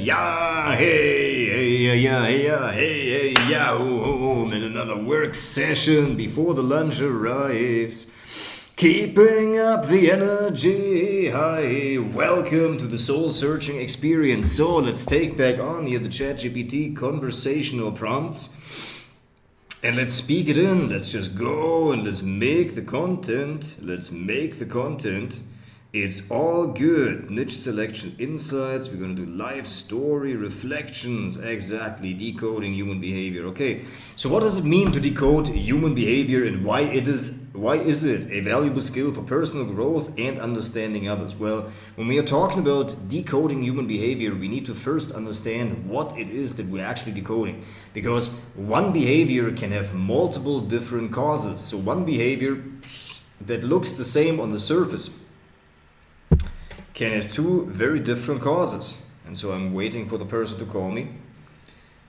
yeah, hey, yeah, home in another work session before the lunch arrives. Keeping up the energy high. Welcome to the soul-searching experience. So let's take back on here the ChatGPT conversational prompts. And let's speak it in. Let's just go and let's make the content. It's all good. Niche selection insights. We're going to do life story reflections. Exactly. Decoding human behavior. Okay. So what does it mean to decode human behavior, and why is it a valuable skill for personal growth and understanding others? Well, when we are talking about decoding human behavior, we need to first understand what it is that we're actually decoding, because one behavior can have multiple different causes. So one behavior that looks the same on the surface can have two very different causes. And so I'm waiting for the person to call me.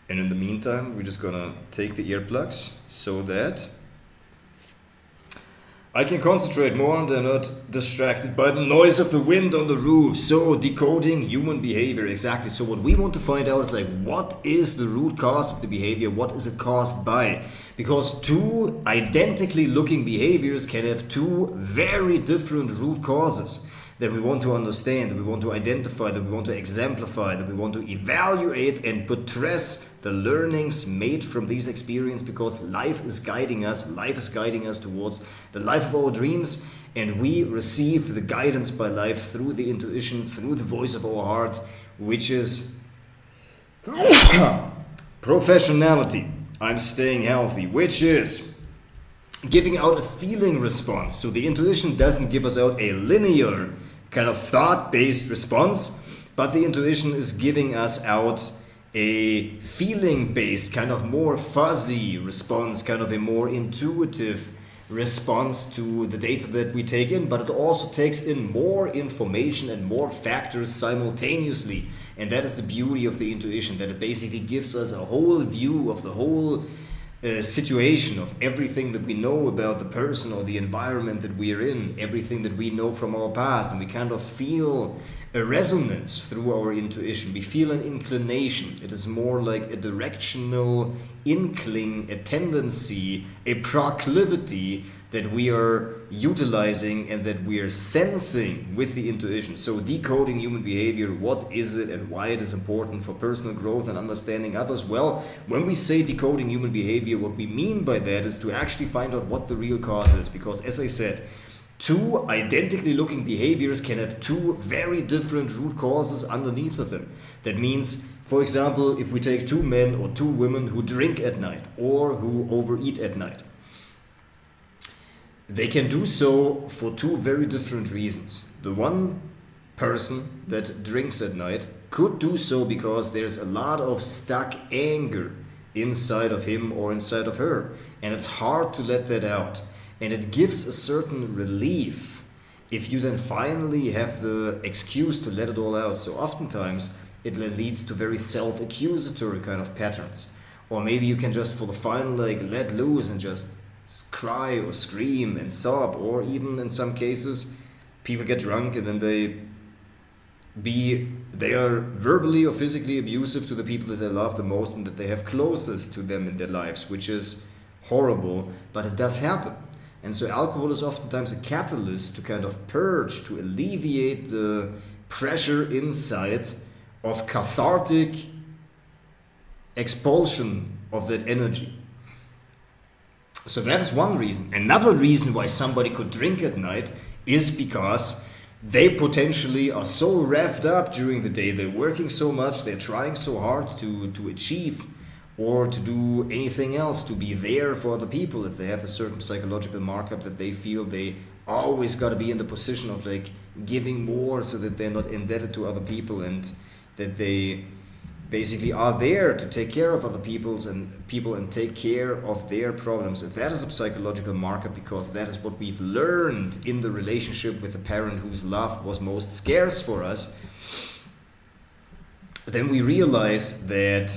And in the meantime, we're just gonna take the earplugs so that I can concentrate more and I'm not distracted by the noise of the wind on the roof. So decoding human behavior, exactly. So what we want to find out is like, what is the root cause of the behavior? What is it caused by? Because two identically looking behaviors can have two very different root causes that we want to understand, that we want to identify, that we want to exemplify, that we want to evaluate and buttress the learnings made from these experiences, because life is guiding us towards the life of our dreams, and we receive the guidance by life through the intuition, through the voice of our heart, which is professionality. I'm staying healthy, which is giving out a feeling response. So the intuition doesn't give us out a linear kind of thought-based response, but the intuition is giving us out a feeling-based, kind of more fuzzy response, kind of a more intuitive response to the data that we take in, but it also takes in more information and more factors simultaneously. And that is the beauty of the intuition, that it basically gives us a whole view of the whole situation, of everything that we know about the person or the environment that we are in, everything that we know from our past, and we kind of feel a resonance through our intuition. We feel an inclination. It is more like a directional inkling, a tendency, a proclivity that we are utilizing and that we are sensing with the intuition. So decoding human behavior, what is it and why it is important for personal growth and understanding others? Well, when we say decoding human behavior, what we mean by that is to actually find out what the real cause is. Because as I said, two identically looking behaviors can have two very different root causes underneath of them. That means, for example, if we take two men or two women who drink at night or who overeat at night, they can do so for two very different reasons. The one person that drinks at night could do so because there's a lot of stuck anger inside of him or inside of her, and it's hard to let that out. And it gives a certain relief if you then finally have the excuse to let it all out. So oftentimes it leads to very self-accusatory kind of patterns. Or maybe you can just for the final let loose and just cry or scream and sob, or even in some cases people get drunk and then they are verbally or physically abusive to the people that they love the most and that they have closest to them in their lives, which is horrible, but it does happen. And so alcohol is oftentimes a catalyst to kind of purge, to alleviate the pressure inside of cathartic expulsion of that energy. So that is one reason. Another reason why somebody could drink at night is because they potentially are so revved up during the day, they're working so much, they're trying so hard to achieve or to do anything else, to be there for other people. If they have a certain psychological markup that they feel they always got to be in the position of giving more so that they're not indebted to other people, and that they basically are there to take care of other people and take care of their problems. If that is a psychological markup, because that is what we've learned in the relationship with the parent whose love was most scarce for us, then we realize that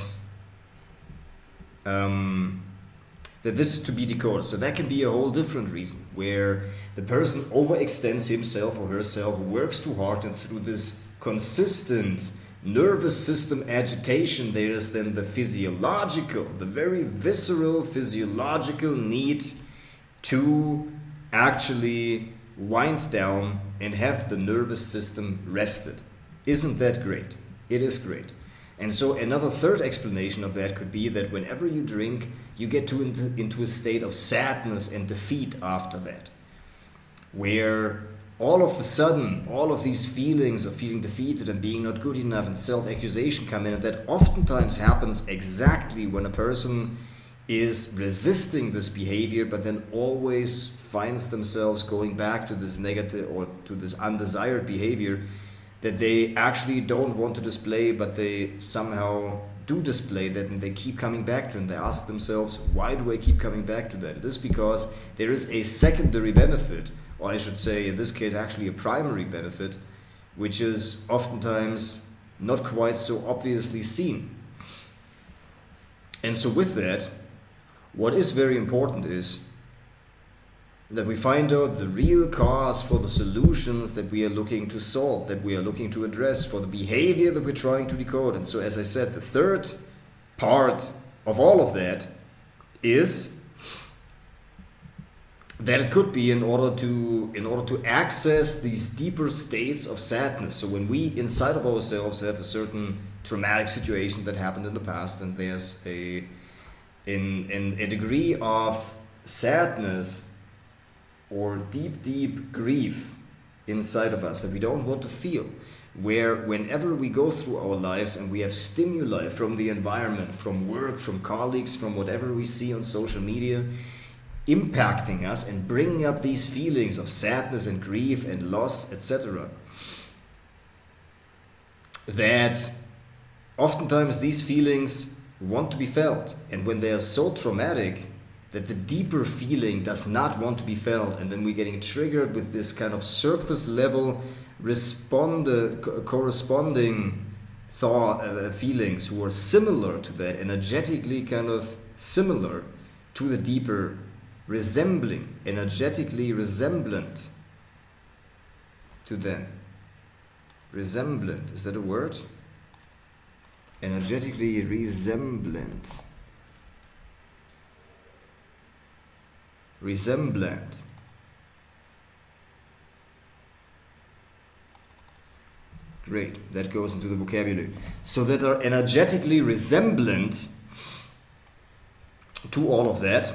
that this is to be decoded. So that can be a whole different reason, where the person overextends himself or herself, works too hard, and through this consistent nervous system agitation, there is then the physiological, the very visceral physiological need to actually wind down and have the nervous system rested. Isn't that great? It is great. And so another third explanation of that could be that whenever you drink, you get into a state of sadness and defeat after that, where all of a sudden, all of these feelings of feeling defeated and being not good enough and self-accusation come in, and that oftentimes happens exactly when a person is resisting this behavior, but then always finds themselves going back to this negative or to this undesired behavior that they actually don't want to display, but they somehow do display that, and they keep coming back to it, and they ask themselves, why do I keep coming back to that? It is because there is a secondary benefit, or I should say in this case actually a primary benefit, which is oftentimes not quite so obviously seen. And so with that, what is very important is that we find out the real cause for the solutions that we are looking to solve, that we are looking to address, for the behavior that we're trying to decode. And so, as I said, the third part of all of that is that it could be in order to access these deeper states of sadness. So when we inside of ourselves have a certain traumatic situation that happened in the past, and there's a degree of sadness or deep grief inside of us that we don't want to feel, where whenever we go through our lives and we have stimuli from the environment, from work, from colleagues, from whatever we see on social media, impacting us and bringing up these feelings of sadness and grief and loss, etc., that oftentimes these feelings want to be felt, and when they are so traumatic that the deeper feeling does not want to be felt, and then we're getting triggered with this kind of surface level corresponding thought feelings who are similar to that, energetically kind of similar to the deeper, energetically resemblant to them. Resemblant, is that a word? Energetically resemblant. Resemblant. Great, that goes into the vocabulary. So that are energetically resemblant to all of that.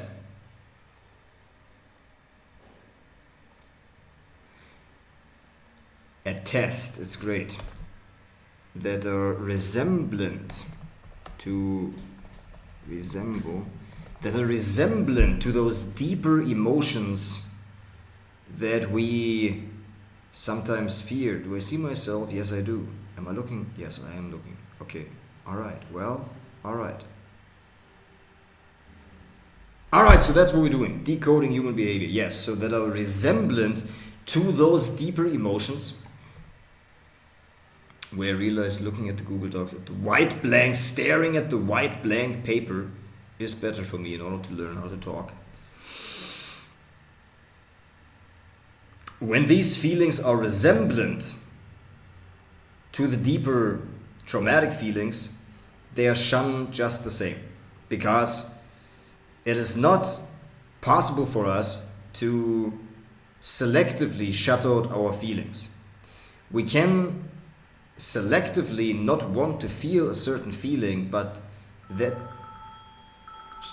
A test, it's great. That are resemblant to resemble. That are resemblant to those deeper emotions that we sometimes fear. Do I see myself? Yes, I do. Am I looking? Yes, I am looking. Okay. All right. Well, all right. All right, so that's what we're doing. Decoding human behavior. Yes, so that are resemblant to those deeper emotions. Where I realized looking at the Google Docs, at the white blank, staring at the white blank paper is better for me in order to learn how to talk. When these feelings are resemblant to the deeper traumatic feelings, they are shunned just the same, because it is not possible for us to selectively shut out our feelings. We can selectively not want to feel a certain feeling, but that...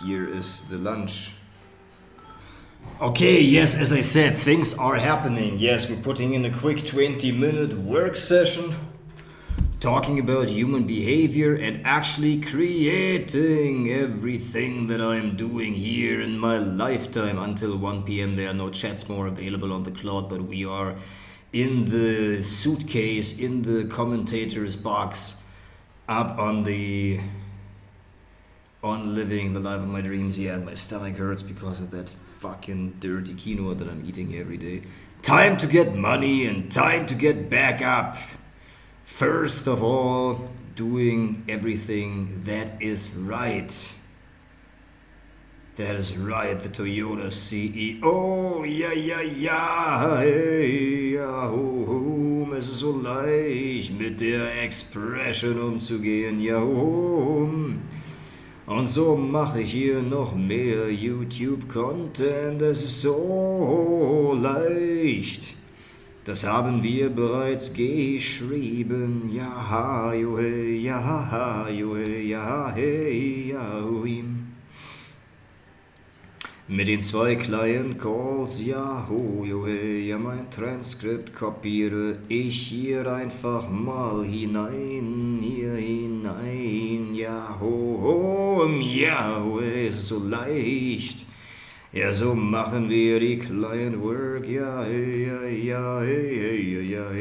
Here is the lunch. Okay, yes, as I said, things are happening. Yes, we're putting in a quick 20-minute work session talking about human behavior and actually creating everything that I'm doing here in my lifetime. Until 1 p.m. there are no chats more available on the cloud, but we are in the suitcase, in the commentator's box, up on living the life of my dreams. Yeah, and my stomach hurts because of that fucking dirty quinoa that I'm eating every day. Time to get money and time to get back up. First of all, doing everything that is right. That is right, the Toyota CEO. Yeah, hey, es ist so leicht mit der Expression umzugehen, ja, und so mache ich hier noch mehr YouTube-Content, es ist so leicht. Das haben wir bereits geschrieben, ja, ha, jo, hey, ja, ha, jo, hey, ja, hey, ja, hui. Mit den 2 Client Calls, ja, ho, jo, hey, ja, mein Transkript kopiere ich hier einfach mal hinein, ja, ho, ja, ho, hey, es ist so leicht. Ja, so machen wir die Client Work, ja, hey, ja, hey, hey, ja,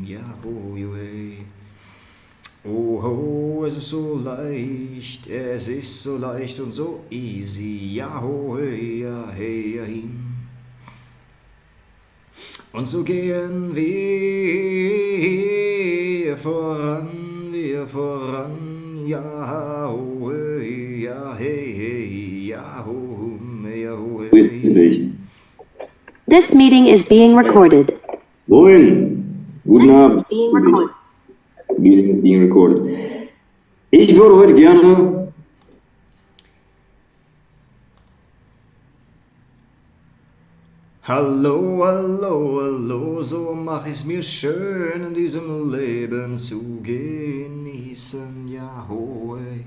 ja, ho, jo, hey. Oh, ho, es ist so leicht und so easy, ja, ho, hey, ja, und so gehen wir voran, ja, ho, hey, ja, hey, ja, ho, hey. Richtig. This meeting is being recorded. Moin. Guten Abend. Being recorded. Meeting is being recorded. Ich würde heute gerne Hallo, so mach ich's mir schön in diesem Leben zu genießen, ja, ho, ey,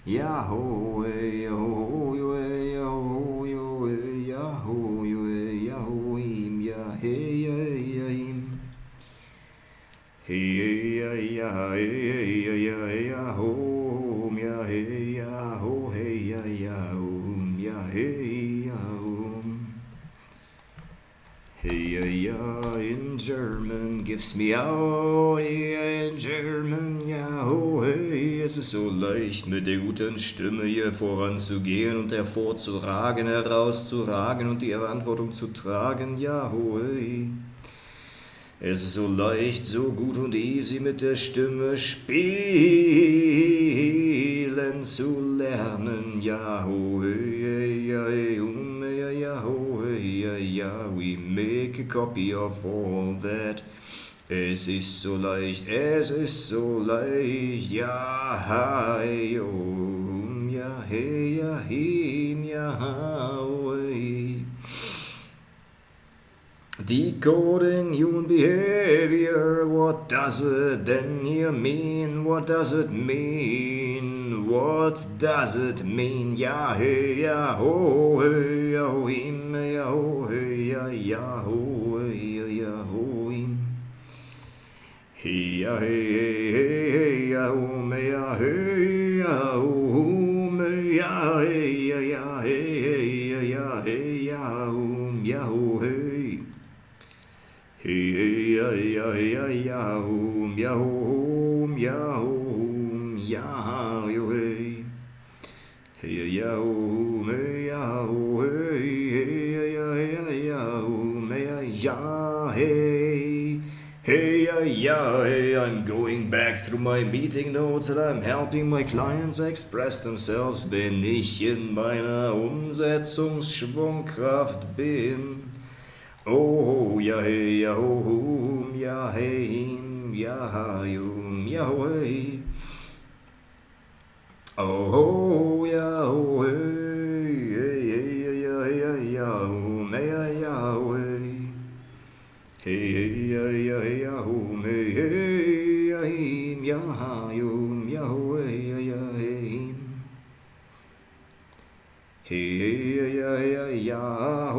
ja, ho, ey, ja, ho, jo, ey, ja, ho, jo, ey, ja, ho, jo, ey, ja, ho, ihm, ja, hey, ja, ja, ihm. Hey, ja, ja, hey, ja, ja, ja, ho, ja, hey, ja, ho, hey, ja, ja, ja, hey, ja, Hey, ja, in German, gib's me out, yeah, in German, ja, oh, hey, es ist so leicht, mit der guten Stimme hier voranzugehen und hervorzuragen, herauszuragen und die Verantwortung zu tragen, ja, oh, hey. Es ist so leicht, so gut und easy mit der Stimme spielen zu lernen, ja, oh, hey, ja, ja, oh, yeah, we make a copy of all that. Es ist so leicht, ja, hi, ja, hey, ja, him, ja, hey. Decoding human behavior, what does it then here mean? What does it mean? What does it mean? Ja, hey, ja, ho, hey, ja, ho, him, ja, ho, hey, ja, ho, hey, ja, ho, him. Hey, ja, hey, ja, ho, me, ja, hey, ja, ho, me, ja, hey, ja, hey, ja, hey, ja, ho, hey. Hey, ja, ja, ja, ja, ja, ja, ja, jo, hey. Hey, ja, hey, ja, hey, ja, ja, hey. Hey, ja, hey, I'm going back through my meeting notes and I'm helping my clients express themselves, wenn ich in meiner Umsetzungsschwungkraft bin. Oh, ja, hey, ja, ja, hey, ja, ja, hey. Oh, ja, hey, hey, ja, ja, ja, hey. Hey, ja, ja, ja, hey, hey, ja, ja, hey. Hey, ja, ja, ja,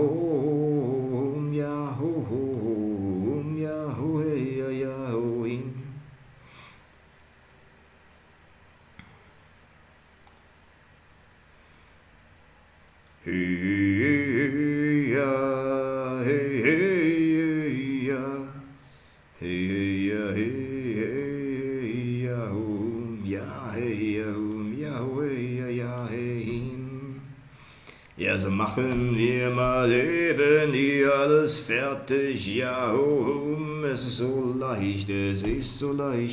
hey, ja, him. Hey, ja, hey, ja, hey, ja, hey, ja, ja, hey, ja, him. Ja, so machen wir mal eben hier alles fertig, ja, es ist so leicht,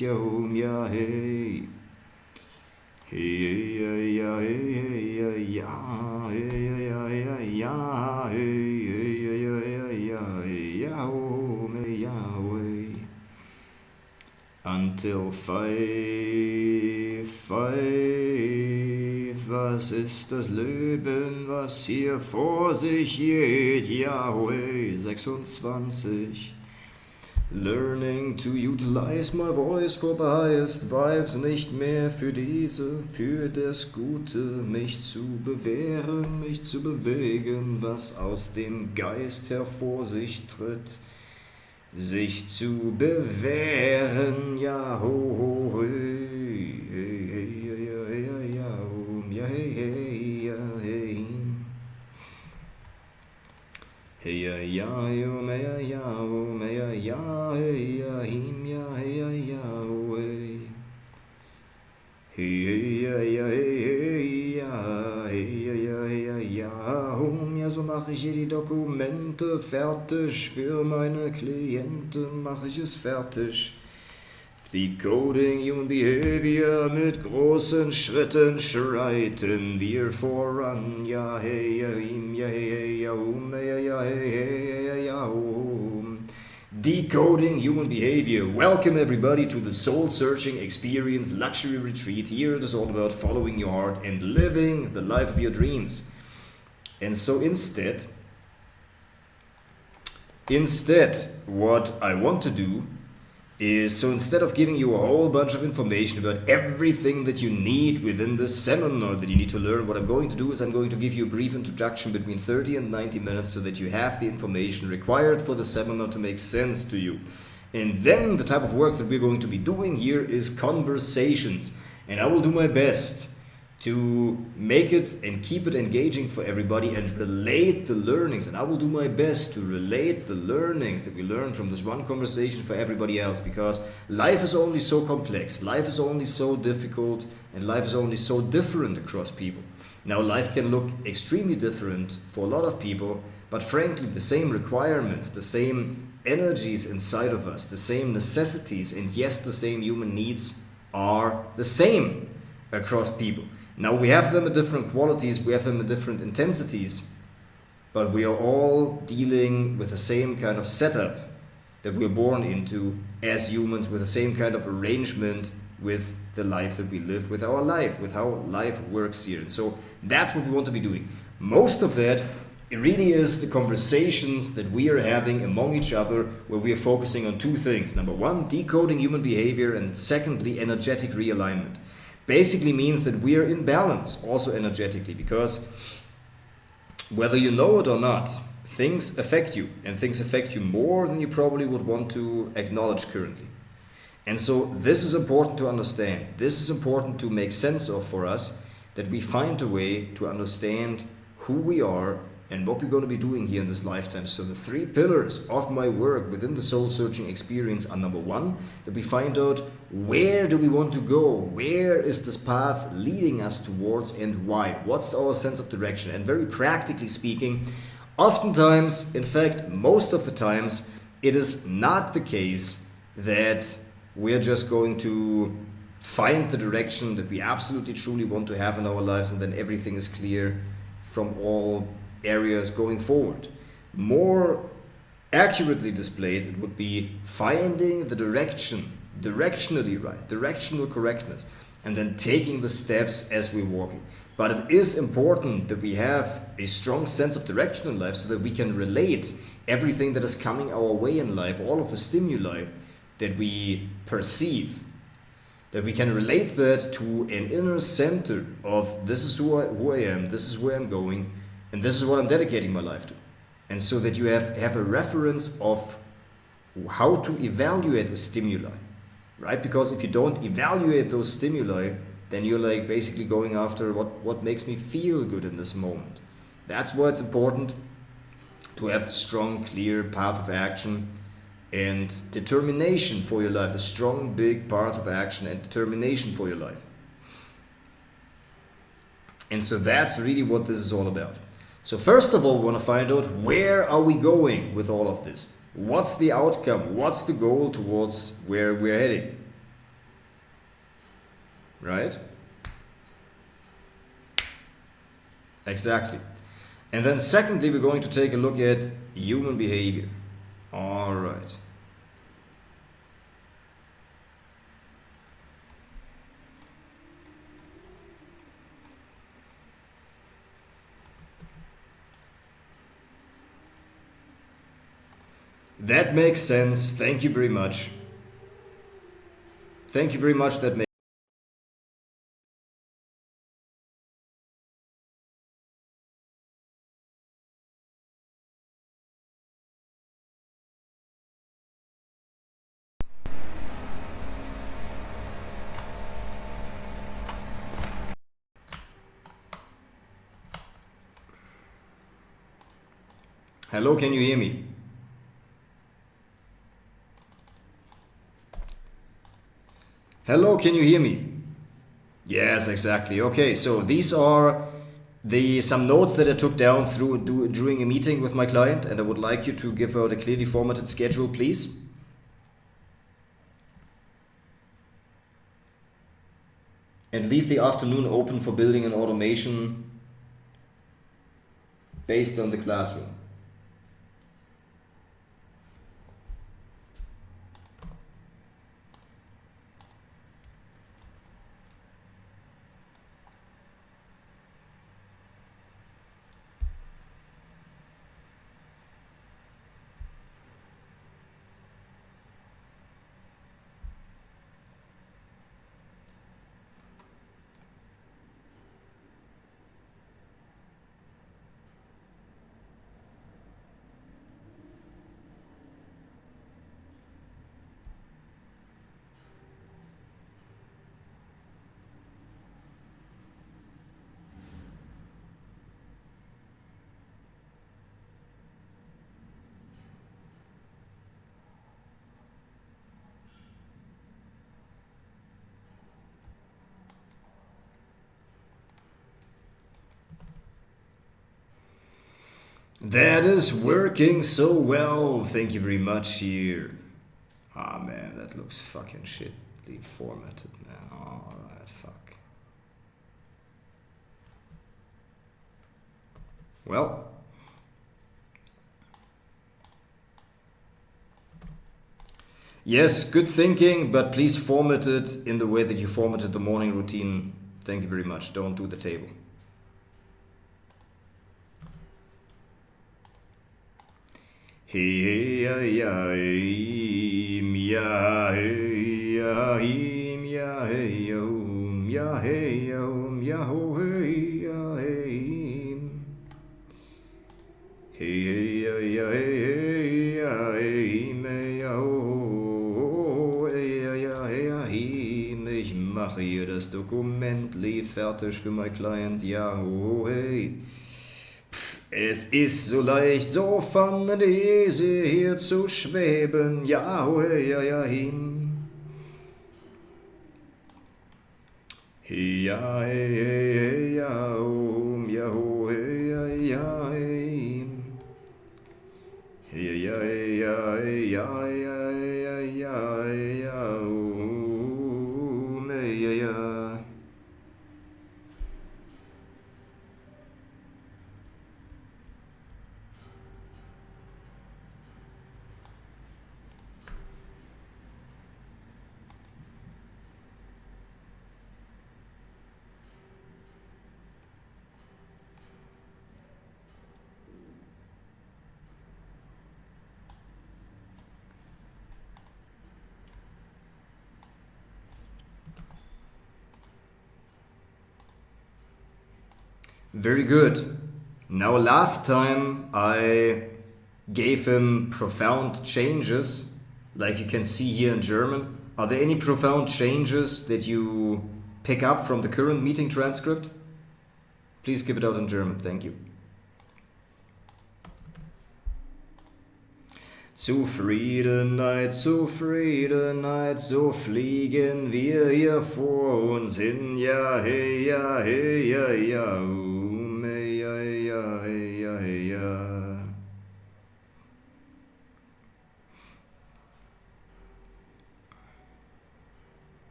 ja, hey. Hey, ja, ja, hey, ja, hey, ja, ja, ja, hey, ja, ja, ja, ja, ja, hey. 5. Was ist das Leben, was hier vor sich geht? Yahweh. 26. Learning to utilize my voice for the highest vibes, nicht mehr für diese, für das Gute, mich zu bewähren, mich zu bewegen, was aus dem Geist hervor sich tritt, sich zu bewähren, ja ho ho hey, hey, hey, ja, ja, ja, ja, hey, hey, ja, hey. Hey ya ya yo me ya ya o me ya ya hey ya him ya hey ya ya o hey ya ya hey ya hey ya ya hey ya ja ja so mache ich hier die Dokumente fertig für meine Klienten, mache ich es fertig. Decoding Human Behavior mit großen Schritten schreiten wir voran. Ja, hey, ja, him, ja, hey, hey, ja, ja, hey, hey, ja, Decoding Human Behavior. Welcome everybody to the Soul Searching Experience Luxury Retreat. Here it is all about following your heart and living the life of your dreams. And so instead, what I want to do is, so instead of giving you a whole bunch of information about everything that you need within this seminar that you need to learn, what I'm going to do is I'm going to give you a brief introduction between 30 and 90 minutes so that you have the information required for the seminar to make sense to you. And then the type of work that we're going to be doing here is conversations. And I will do my best to make it and keep it engaging for everybody and relate the learnings. And I will do my best to relate the learnings that we learn from this one conversation for everybody else, because life is only so complex, life is only so difficult, and life is only so different across people. Now, life can look extremely different for a lot of people, but frankly, the same requirements, the same energies inside of us, the same necessities, and yes, the same human needs are the same across people. Now, we have them at different qualities, we have them at different intensities, but we are all dealing with the same kind of setup that we're born into as humans, with the same kind of arrangement with the life that we live, with our life, with how life works here. And so that's what we want to be doing. Most of that, it really is the conversations that we are having among each other, where we are focusing on two things. Number one, decoding human behavior, and secondly, energetic realignment. Basically means that we are in balance, also energetically, because whether you know it or not, things affect you, and things affect you more than you probably would want to acknowledge currently. And so this is important to understand. This is important to make sense of for us, that we find a way to understand who we are and what we're going to be doing here in this lifetime. So the three pillars of my work within the soul searching experience are: number one, that we find out where do we want to go, where is this path leading us towards, and why, what's our sense of direction. And very practically speaking, oftentimes, in fact most of the times, it is not the case that we're just going to find the direction that we absolutely truly want to have in our lives and then everything is clear from all areas going forward. More accurately displayed, it would be finding the direction, directionally right, directional correctness, and then taking the steps as we're walking. But it is important that we have a strong sense of direction in life so that we can relate everything that is coming our way in life, all of the stimuli that we perceive, that we can relate that to an inner center of this is who I am, this is where I'm going, and this is what I'm dedicating my life to. And so that you have a reference of how to evaluate the stimuli, right? Because if you don't evaluate those stimuli, then you're like basically going after what makes me feel good in this moment. That's why it's important to have a strong, clear path of action and determination for your life, a strong, big path of action and determination for your life. And so that's really what this is all about. So first of all, we want to find out, where are we going with all of this? What's the outcome? What's the goal towards where we're heading? Right? Exactly. And then secondly, we're going to take a look at human behavior. All right. That makes sense. Thank you very much. Thank you very much. That makes Hello, can you hear me? Hello, can you hear me? Yes, exactly. Okay, so these are some notes that I took down during a meeting with my client, and I would like you to give out a clearly formatted schedule, please. And leave the afternoon open for building an automation based on the classroom. That is working so well. Thank you very much here. Ah, man, that looks fucking shitly formatted, man. Alright, fuck. Well. Yes, good thinking, but please format it in the way that you formatted the morning routine. Thank you very much. Don't do the table. Hey, ya, ya, ya, ya, ya, ya, ya, ho, hey, ya, hey, ya, ya, ya, ho, ya, ya, ich mache hier das Dokument, lief fertig für mein Client, ja, ho, hey. Es ist so leicht, so von der Ease hier zu schweben, ja, ho, ja, ja, him. Ja, ja, ja, ho, ja, ja, him. Ja, ja, ja, ja, ja, ja, ja, ja, ja, ja. Very good. Now, last time I gave him profound changes, like you can see here in German. Are there any profound changes that you pick up from the current meeting transcript? Please give it out in German. Thank you. Zufriedenheit, Zufriedenheit, so fliegen wir hier vor uns hin. Ja, hey, ja, hey, ja, ja, hey, ja, ja, hey, ja, hey, ja.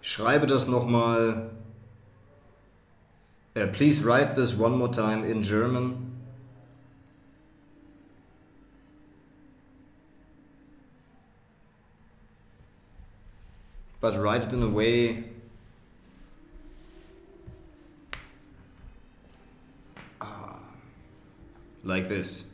Schreibe das nochmal. Please write this one more time in German. But write it in a way like this.